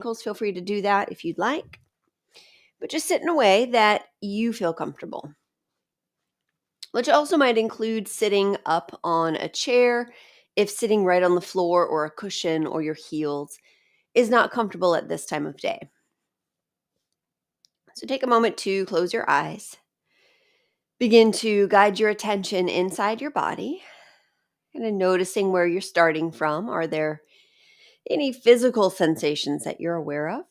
Feel free to do that if you'd like, but just sit in a way that you feel comfortable, which also might include sitting up on a chair if sitting right on the floor or a cushion or your heels is not comfortable at this time of day. So take a moment to close your eyes. Begin to guide your attention inside your body, kind of noticing where you're starting from. Are there any physical sensations that you're aware of?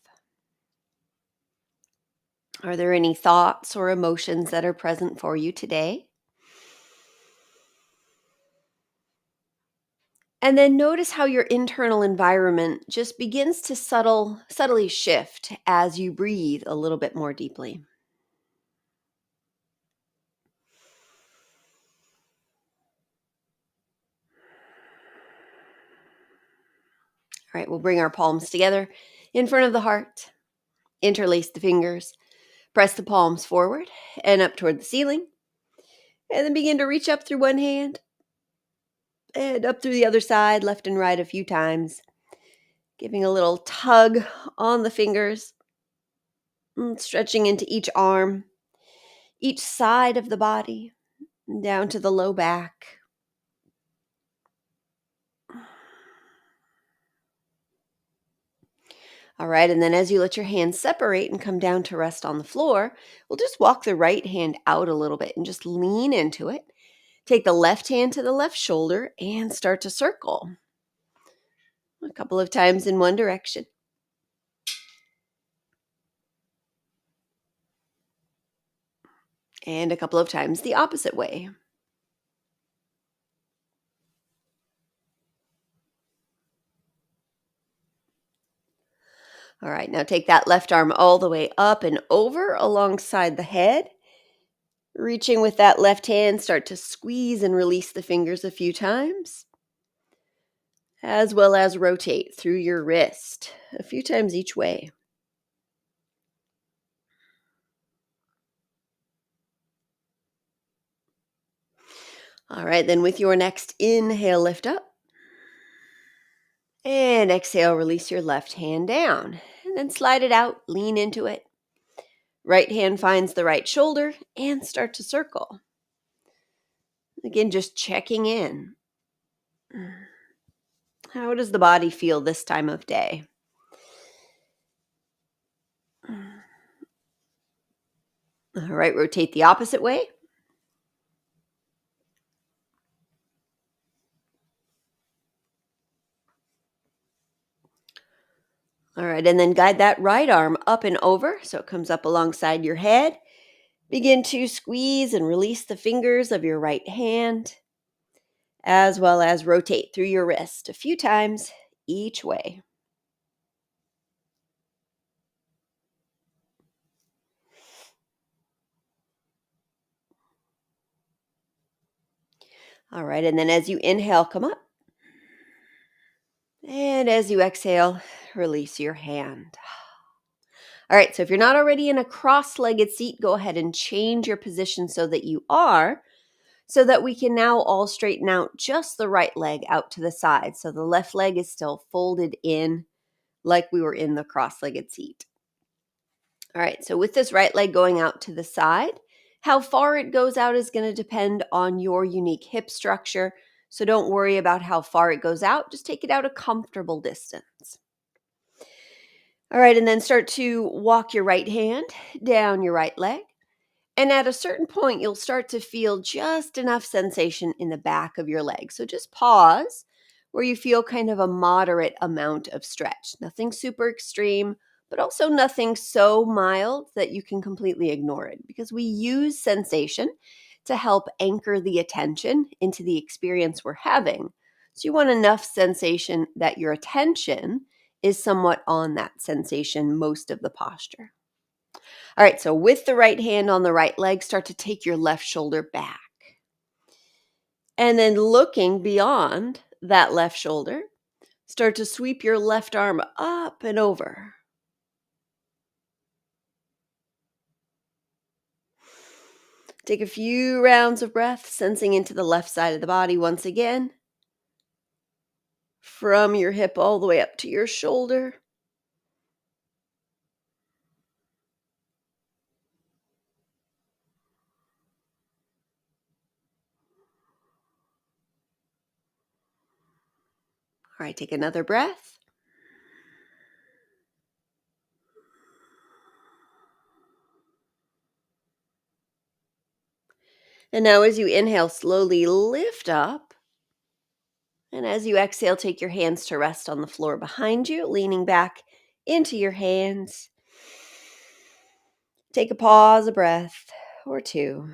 Are there any thoughts or emotions that are present for you today? And then notice how your internal environment just begins to subtly shift as you breathe a little bit more deeply. All right, we'll bring our palms together in front of the heart, interlace the fingers, press the palms forward and up toward the ceiling, and then begin to reach up through one hand and up through the other side, left and right a few times, giving a little tug on the fingers, stretching into each arm, each side of the body, down to the low back. All right, and then as you let your hands separate and come down to rest on the floor, we'll just walk the right hand out a little bit and just lean into it. Take the left hand to the left shoulder and start to circle a couple of times in one direction. And a couple of times the opposite way. All right, now take that left arm all the way up and over alongside the head. Reaching with that left hand, start to squeeze and release the fingers a few times, as well as rotate through your wrist a few times each way. All right, then with your next inhale, lift up. And exhale, release your left hand down. And then slide it out, lean into it. Right hand finds the right shoulder and start to circle. Again, just checking in. How does the body feel this time of day? All right, rotate the opposite way. All right, and then guide that right arm up and over so it comes up alongside your head. Begin to squeeze and release the fingers of your right hand, as well as rotate through your wrist a few times each way. All right, and then as you inhale, come up. And as you exhale, release your hand. All right, so if you're not already in a cross-legged seat, go ahead and change your position so that you are, so that we can now all straighten out just the right leg out to the side. So the left leg is still folded in like we were in the cross-legged seat. All right, so with this right leg going out to the side, how far it goes out is going to depend on your unique hip structure. So don't worry about how far it goes out. Just take it out a comfortable distance. All right, and then start to walk your right hand down your right leg. And at a certain point, you'll start to feel just enough sensation in the back of your leg. So just pause where you feel kind of a moderate amount of stretch. Nothing super extreme, but also nothing so mild that you can completely ignore it, because we use sensation to help anchor the attention into the experience we're having. So you want enough sensation that your attention is somewhat on that sensation most of the posture. All right, so with the right hand on the right leg, start to take your left shoulder back. And then looking beyond that left shoulder, start to sweep your left arm up and over. Take a few rounds of breath, sensing into the left side of the body once again. From your hip all the way up to your shoulder. All right, take another breath. And now as you inhale, slowly lift up. And as you exhale, take your hands to rest on the floor behind you, leaning back into your hands. Take a pause, a breath or two.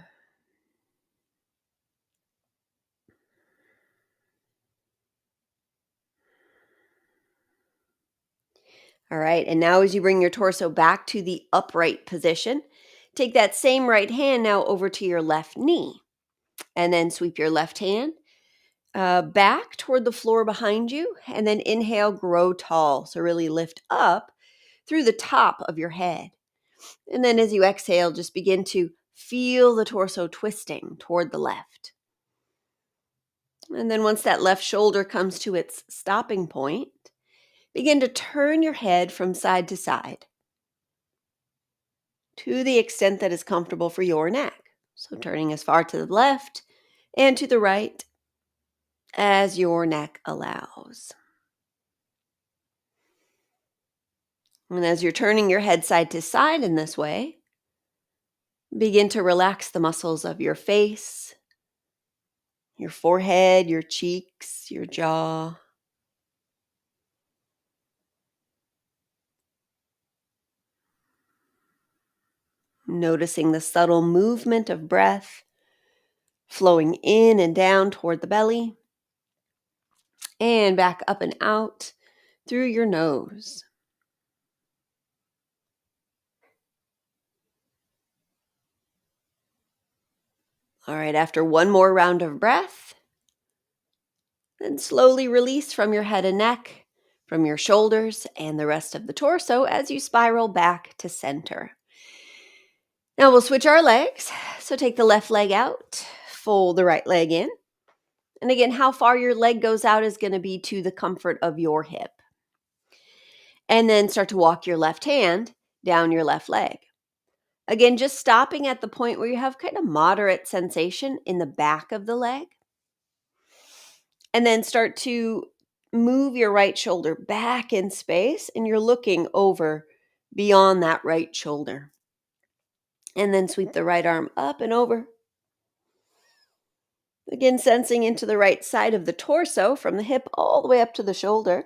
All right, and now as you bring your torso back to the upright position, take that same right hand now over to your left knee. And then sweep your left hand back toward the floor behind you. And then inhale, grow tall. So really lift up through the top of your head. And then as you exhale, just begin to feel the torso twisting toward the left. And then once that left shoulder comes to its stopping point, begin to turn your head from side to side to the extent that is comfortable for your neck. So turning as far to the left and to the right as your neck allows. And as you're turning your head side to side in this way, begin to relax the muscles of your face, your forehead, your cheeks, your jaw. Noticing the subtle movement of breath flowing in and down toward the belly and back up and out through your nose. All right, after one more round of breath, then slowly release from your head and neck, from your shoulders and the rest of the torso as you spiral back to center. Now we'll switch our legs. So take the left leg out, fold the right leg in. And again, how far your leg goes out is going to be to the comfort of your hip. And then start to walk your left hand down your left leg. Again, just stopping at the point where you have kind of moderate sensation in the back of the leg. And then start to move your right shoulder back in space, and you're looking over beyond that right shoulder. And then sweep the right arm up and over. Again, sensing into the right side of the torso from the hip all the way up to the shoulder.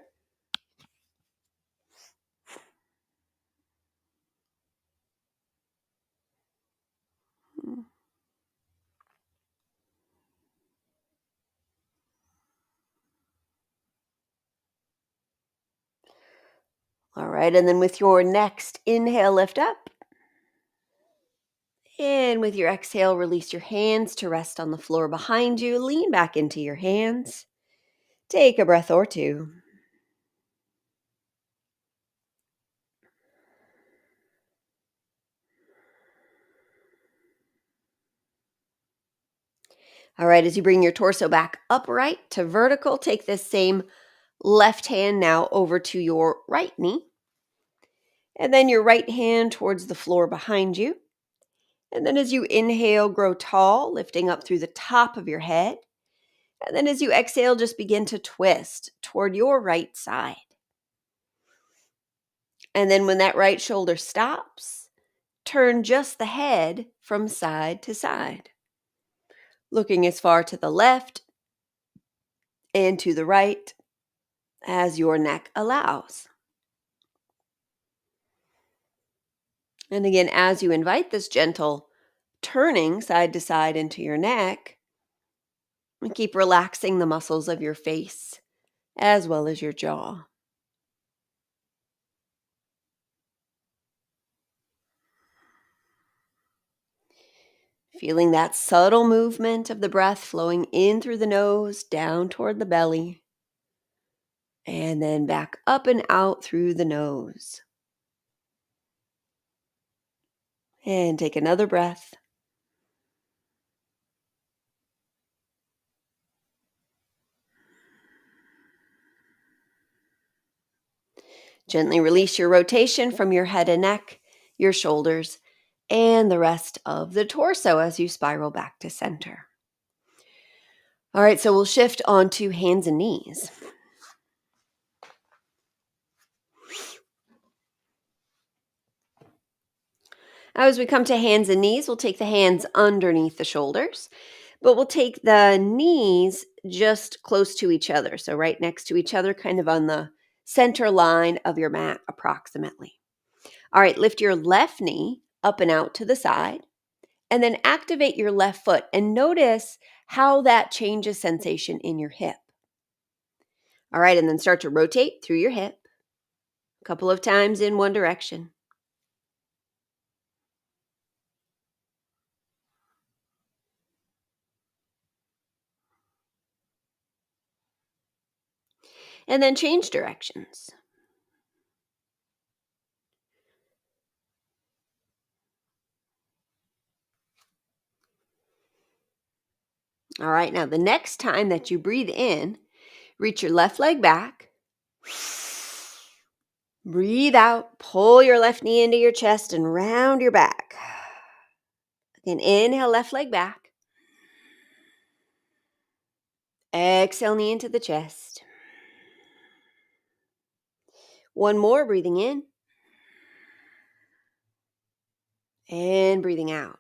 All right, and then with your next inhale, lift up. And with your exhale, release your hands to rest on the floor behind you. Lean back into your hands. Take a breath or two. All right, as you bring your torso back upright to vertical, take this same left hand now over to your right knee. And then your right hand towards the floor behind you. And then as you inhale, grow tall, lifting up through the top of your head. And then as you exhale, just begin to twist toward your right side. And then when that right shoulder stops, turn just the head from side to side, looking as far to the left and to the right as your neck allows. And again, as you invite this gentle turning side to side into your neck, and keep relaxing the muscles of your face as well as your jaw. Feeling that subtle movement of the breath flowing in through the nose, down toward the belly, and then back up and out through the nose. And take another breath. Gently release your rotation from your head and neck, your shoulders, and the rest of the torso as you spiral back to center. All right, so we'll shift onto hands and knees. Now, as we come to hands and knees, we'll take the hands underneath the shoulders, but we'll take the knees just close to each other. So, right next to each other, kind of on the center line of your mat, approximately. All right, lift your left knee up and out to the side, and then activate your left foot and notice how that changes sensation in your hip. All right, and then start to rotate through your hip a couple of times in one direction. And then change directions. All right, now the next time that you breathe in, reach your left leg back. Breathe out, pull your left knee into your chest and round your back. Again, inhale, left leg back. Exhale, knee into the chest. One more, breathing in and breathing out.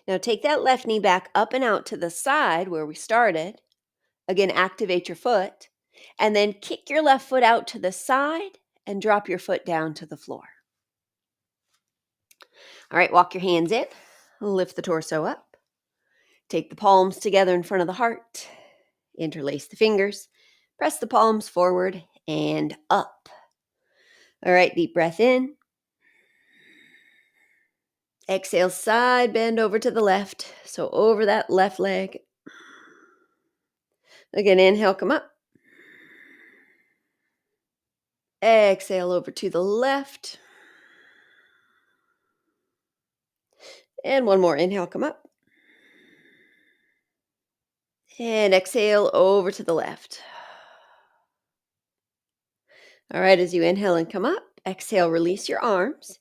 Now take that left knee back up and out to the side where we started. Again, activate your foot. And then kick your left foot out to the side and drop your foot down to the floor. All right, walk your hands in. Lift the torso up. Take the palms together in front of the heart. Interlace the fingers. Press the palms forward and up. All right, deep breath in. Exhale, side bend over to the left. So over that left leg. Again, inhale, come up. Exhale over to the left. And one more. Inhale, come up. And exhale over to the left. All right, as you inhale and come up, exhale, release your arms.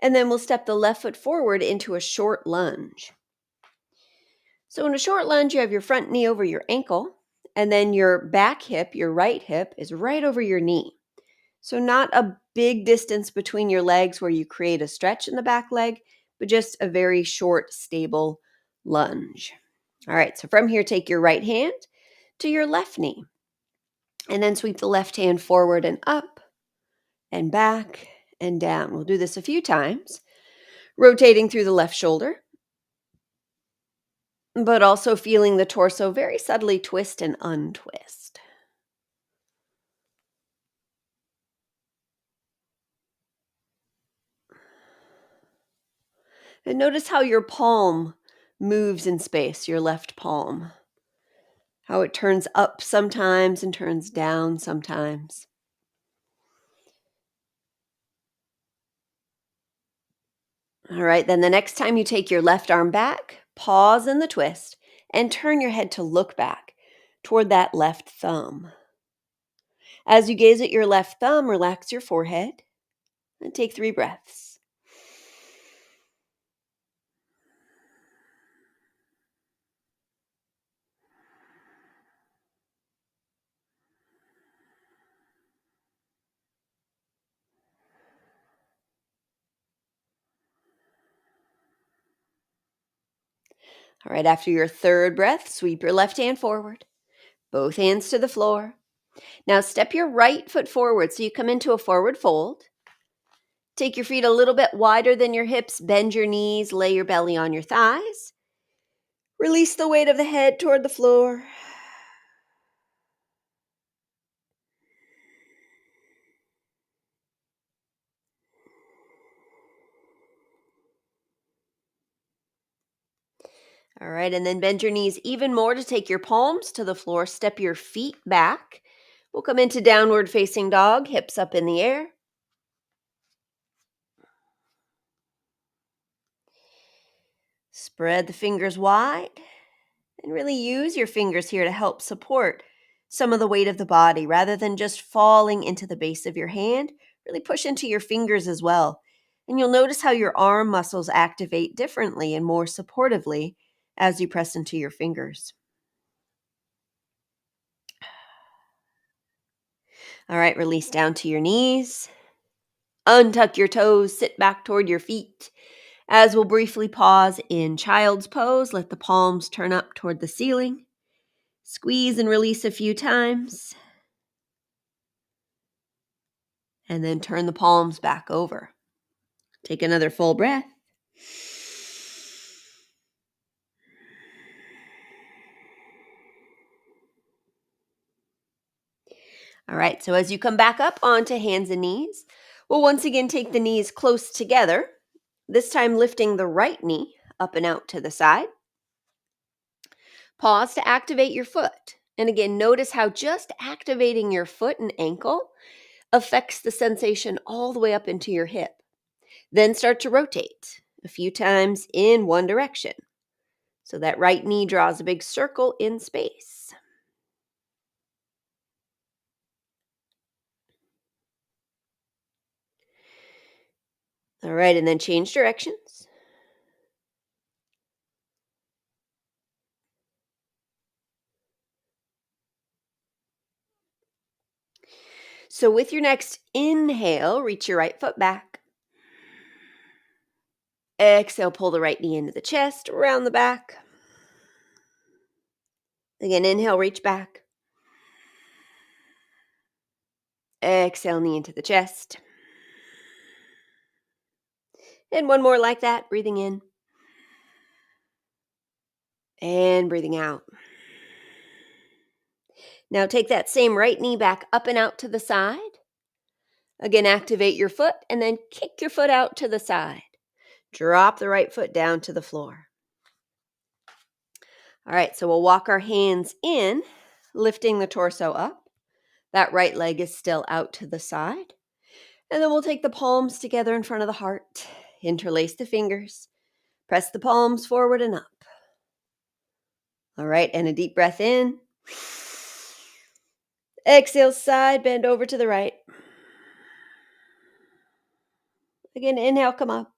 And then we'll step the left foot forward into a short lunge. So in a short lunge, you have your front knee over your ankle, and then your back hip, your right hip, is right over your knee. So not a big distance between your legs where you create a stretch in the back leg, but just a very short, stable lunge. All right, so from here, take your right hand to your left knee, and then sweep the left hand forward and up and back and down. We'll do this a few times, rotating through the left shoulder, but also feeling the torso very subtly twist and untwist. And notice how your palm moves in space, your left palm. How it turns up sometimes and turns down sometimes. All right, then the next time you take your left arm back, pause in the twist and turn your head to look back toward that left thumb. As you gaze at your left thumb, relax your forehead and take 3 breaths. All right, after your third breath, sweep your left hand forward, both hands to the floor. Now step your right foot forward so you come into a forward fold. Take your feet a little bit wider than your hips, bend your knees, lay your belly on your thighs. Release the weight of the head toward the floor. All right, and then bend your knees even more to take your palms to the floor. Step your feet back. We'll come into downward facing dog, hips up in the air. Spread the fingers wide and really use your fingers here to help support some of the weight of the body rather than just falling into the base of your hand. Really push into your fingers as well. And you'll notice how your arm muscles activate differently and more supportively as you press into your fingers. All right, release down to your knees. Untuck your toes, sit back toward your feet. As we'll briefly pause in child's pose, let the palms turn up toward the ceiling. Squeeze and release a few times. And then turn the palms back over. Take another full breath. All right, so as you come back up onto hands and knees, we'll once again take the knees close together, this time lifting the right knee up and out to the side. Pause to activate your foot. And again, notice how just activating your foot and ankle affects the sensation all the way up into your hip. Then start to rotate a few times in one direction. So that right knee draws a big circle in space. All right, and then change directions. So with your next inhale, reach your right foot back. Exhale, pull the right knee into the chest, around the back. Again, inhale, reach back. Exhale, knee into the chest. And one more like that, breathing in. And breathing out. Now take that same right knee back up and out to the side. Again, activate your foot and then kick your foot out to the side. Drop the right foot down to the floor. All right, so we'll walk our hands in, lifting the torso up. That right leg is still out to the side. And then we'll take the palms together in front of the heart. Interlace the fingers. Press the palms forward and up. All right, and a deep breath in. Exhale, side bend over to the right. Again, inhale, come up.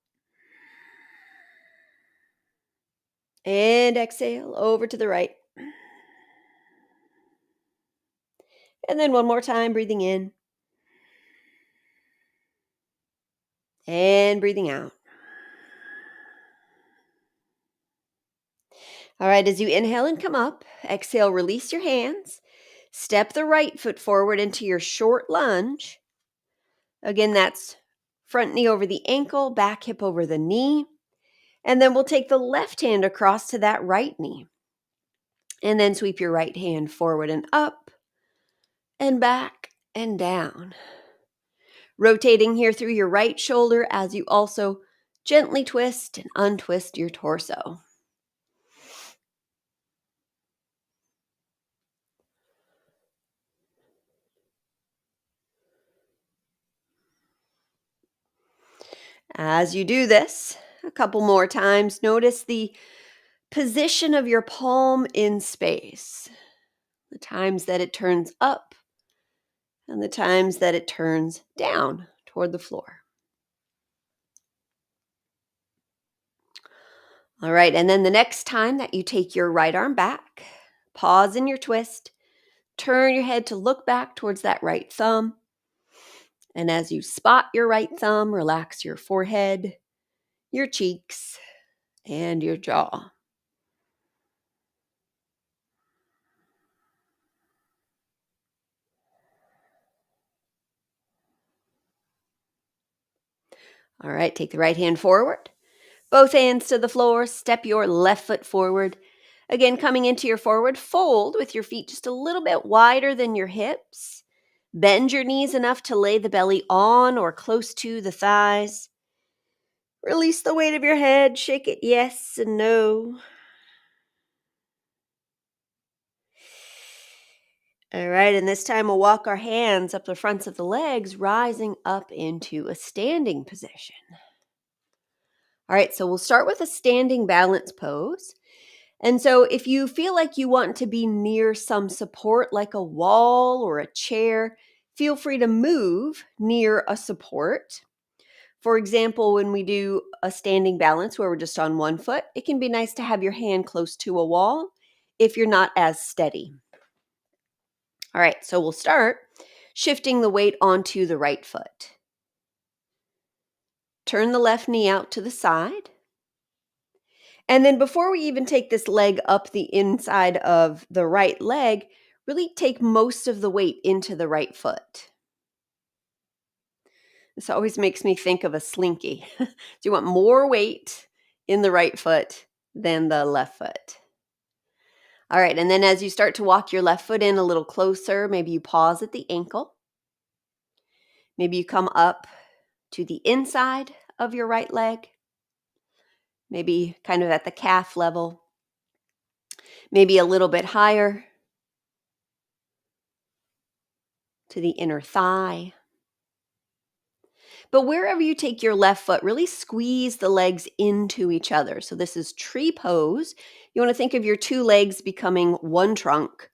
And exhale, over to the right. And then one more time, breathing in. And breathing out. All right, as you inhale and come up, exhale, release your hands. Step the right foot forward into your short lunge. Again, that's front knee over the ankle, back hip over the knee. And then we'll take the left hand across to that right knee. And then sweep your right hand forward and up and back and down. Rotating here through your right shoulder as you also gently twist and untwist your torso. As you do this, a couple more times, notice the position of your palm in space. The times that it turns up and the times that it turns down toward the floor. All right, and then the next time that you take your right arm back, pause in your twist, turn your head to look back towards that right thumb. And as you spot your right thumb, relax your forehead, your cheeks, and your jaw. All right, take the right hand forward. Both hands to the floor. Step your left foot forward. Again, coming into your forward fold with your feet just a little bit wider than your hips. Bend your knees enough to lay the belly on or close to the thighs. Release the weight of your head. Shake it yes and no. All right, and this time we'll walk our hands up the fronts of the legs, rising up into a standing position. All right, so we'll start with a standing balance pose. And so if you feel like you want to be near some support like a wall or a chair, feel free to move near a support. For example, when we do a standing balance where we're just on one foot, it can be nice to have your hand close to a wall if you're not as steady. All right, so we'll start shifting the weight onto the right foot. turn the left knee out to the side. And then before we even take this leg up the inside of the right leg, really take most of the weight into the right foot. This always makes me think of a slinky. So you want more weight in the right foot than the left foot. All right, and then as you start to walk your left foot in a little closer, maybe you pause at the ankle. Maybe you come up to the inside of your right leg. Maybe kind of at the calf level. Maybe a little bit higher to the inner thigh. But wherever you take your left foot, really squeeze the legs into each other. So this is tree pose. You want to think of your two legs becoming one trunk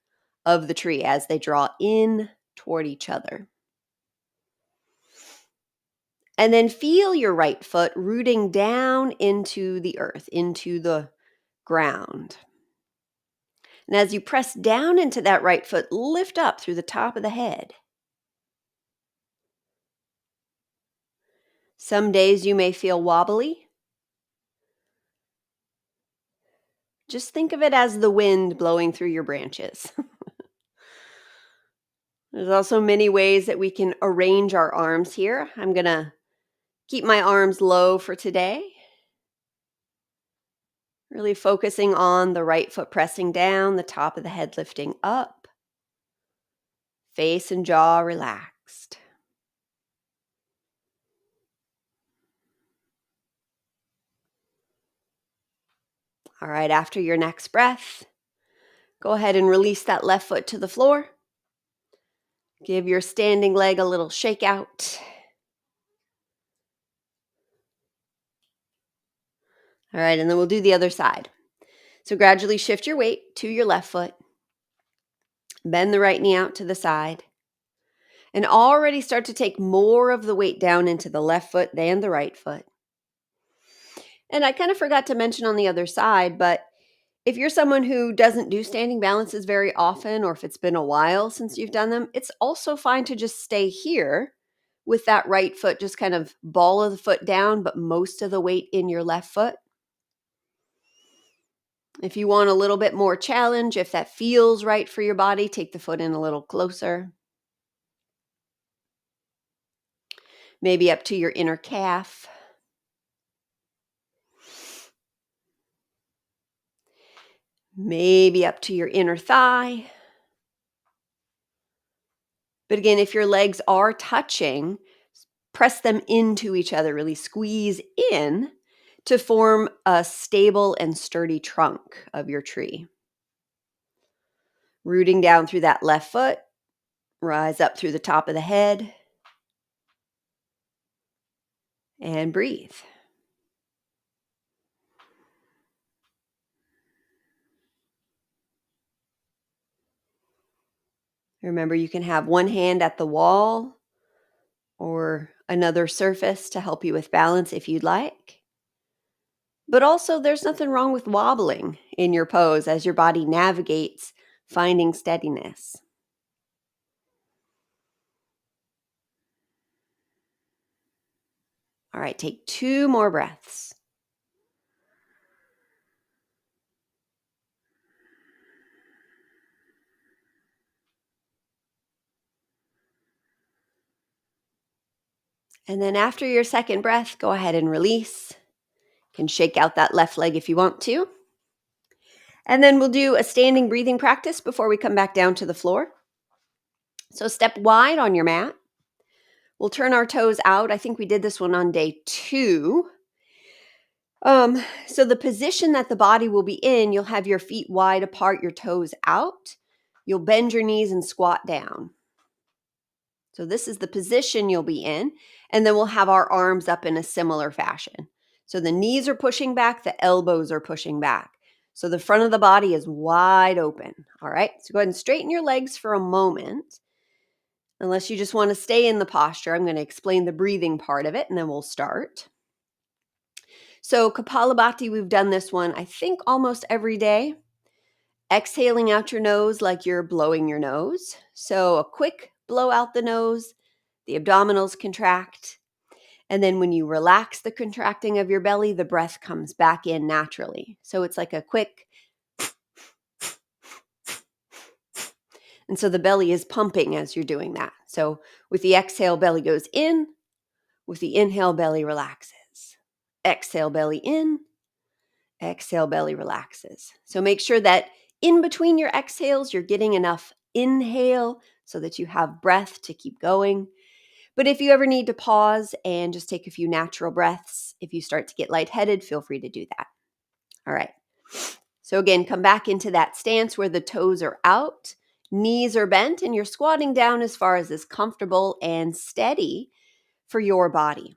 of the tree as they draw in toward each other. And then feel your right foot rooting down into the earth, into the ground. And as you press down into that right foot, lift up through the top of the head. Some days you may feel wobbly. Just think of it as the wind blowing through your branches. There's also many ways that we can arrange our arms here. I'm going to keep my arms low for today. Really focusing on the right foot pressing down, the top of the head lifting up, face and jaw relaxed. All right, after your next breath, go ahead and release that left foot to the floor. Give your standing leg a little shake out. All right, and then we'll do the other side. So gradually shift your weight to your left foot. Bend the right knee out to the side. And already start to take more of the weight down into the left foot than the right foot. And I kind of forgot to mention on the other side, but if you're someone who doesn't do standing balances very often, or if it's been a while since you've done them, it's also fine to just stay here with that right foot, just kind of ball of the foot down, but most of the weight in your left foot. If you want a little bit more challenge, if that feels right for your body, take the foot in a little closer. Maybe up to your inner calf. Maybe up to your inner thigh. But again, if your legs are touching, press them into each other, really squeeze in to form a stable and sturdy trunk of your tree. Rooting down through that left foot, rise up through the top of the head, and breathe. Remember, you can have one hand at the wall or another surface to help you with balance if you'd like. But also, there's nothing wrong with wobbling in your pose as your body navigates finding steadiness. All right, take 2 more breaths. And then after your second breath, go ahead and release. You can shake out that left leg if you want to. And then we'll do a standing breathing practice before we come back down to the floor. So step wide on your mat. We'll turn our toes out. I think we did this one on day 2. So the position that the body will be in, you'll have your feet wide apart, your toes out. You'll bend your knees and squat down. So this is the position you'll be in. And then we'll have our arms up in a similar fashion. So the knees are pushing back, the elbows are pushing back. So the front of the body is wide open. All right. So go ahead and straighten your legs for a moment. Unless you just want to stay in the posture, I'm going to explain the breathing part of it and then we'll start. So Kapalabhati, we've done this one, I think almost every day. Exhaling out your nose like you're blowing your nose. So a quick blow out the nose, the abdominals contract. And then when you relax the contracting of your belly, the breath comes back in naturally. So it's like a quick, and so the belly is pumping as you're doing that. So with the exhale, belly goes in. With the inhale, belly relaxes. Exhale, belly in. Exhale, belly relaxes. So make sure that in between your exhales, you're getting enough inhale so that you have breath to keep going. But if you ever need to pause and just take a few natural breaths, if you start to get lightheaded, feel free to do that. All right. So again, come back into that stance where the toes are out, knees are bent, and you're squatting down as far as is comfortable and steady for your body.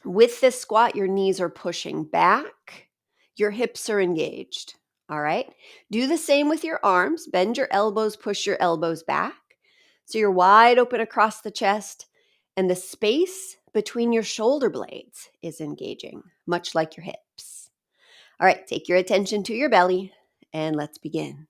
With this squat, your knees are pushing back, your hips are engaged. All right. Do the same with your arms. Bend your elbows, push your elbows back. So you're wide open across the chest, and the space between your shoulder blades is engaging, much like your hips. All right, take your attention to your belly, and let's begin.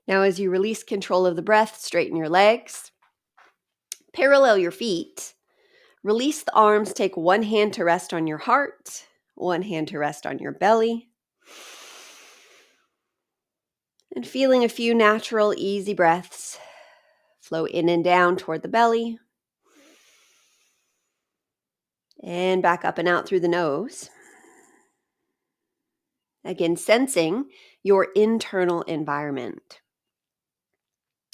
Now, as you release control of the breath, straighten your legs, parallel your feet, release the arms, take one hand to rest on your heart, one hand to rest on your belly, and feeling a few natural, easy breaths flow in and down toward the belly, and back up and out through the nose. Again, sensing your internal environment.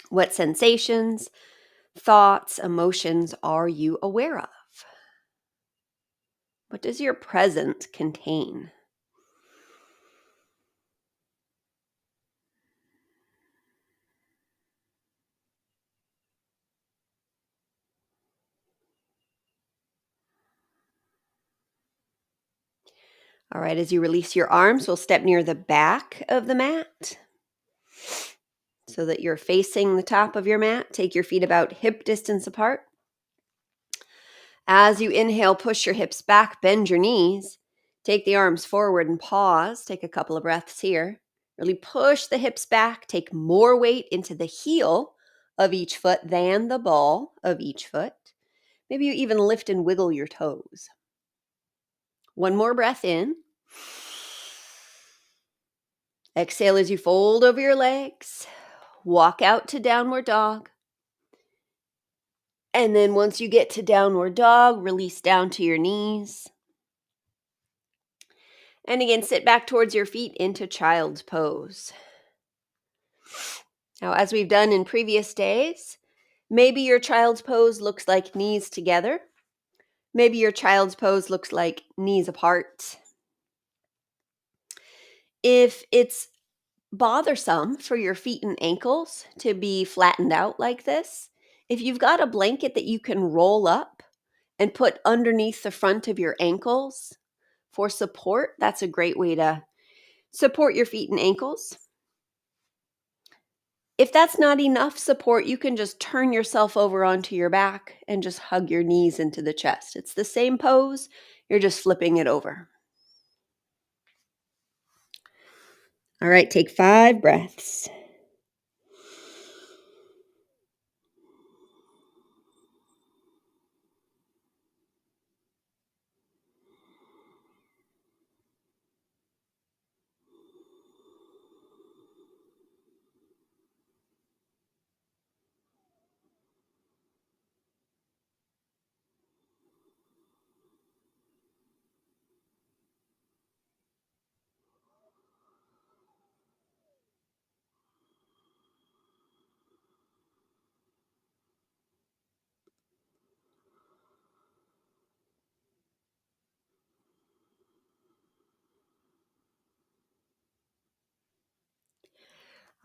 What sensations, thoughts, emotions are you aware of? What does your present contain? All right, as you release your arms, we'll step near the back of the mat so that you're facing the top of your mat. Take your feet about hip distance apart. As you inhale, push your hips back, bend your knees. Take the arms forward and pause. Take a couple of breaths here. Really push the hips back. Take more weight into the heel of each foot than the ball of each foot. Maybe you even lift and wiggle your toes. One more breath in. Exhale as you fold over your legs. Walk out to downward dog. And then once you get to downward dog, release down to your knees. And again, sit back towards your feet into child's pose. Now, as we've done in previous days, maybe your child's pose looks like knees together. Maybe your child's pose looks like knees apart. If it's bothersome for your feet and ankles to be flattened out like this, if you've got a blanket that you can roll up and put underneath the front of your ankles for support, that's a great way to support your feet and ankles. If that's not enough support, you can just turn yourself over onto your back and just hug your knees into the chest. It's the same pose, you're just flipping it over. All right, take 5 breaths.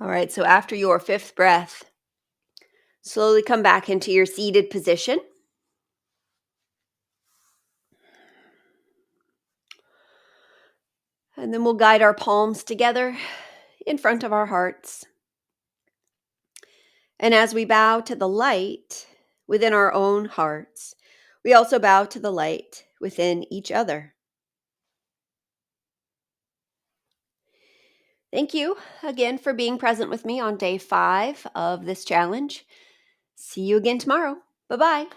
All right, so after your fifth breath, slowly come back into your seated position. And then we'll guide our palms together in front of our hearts. And as we bow to the light within our own hearts, we also bow to the light within each other. Thank you again for being present with me on day 5 of this challenge. See you again tomorrow. Bye-bye.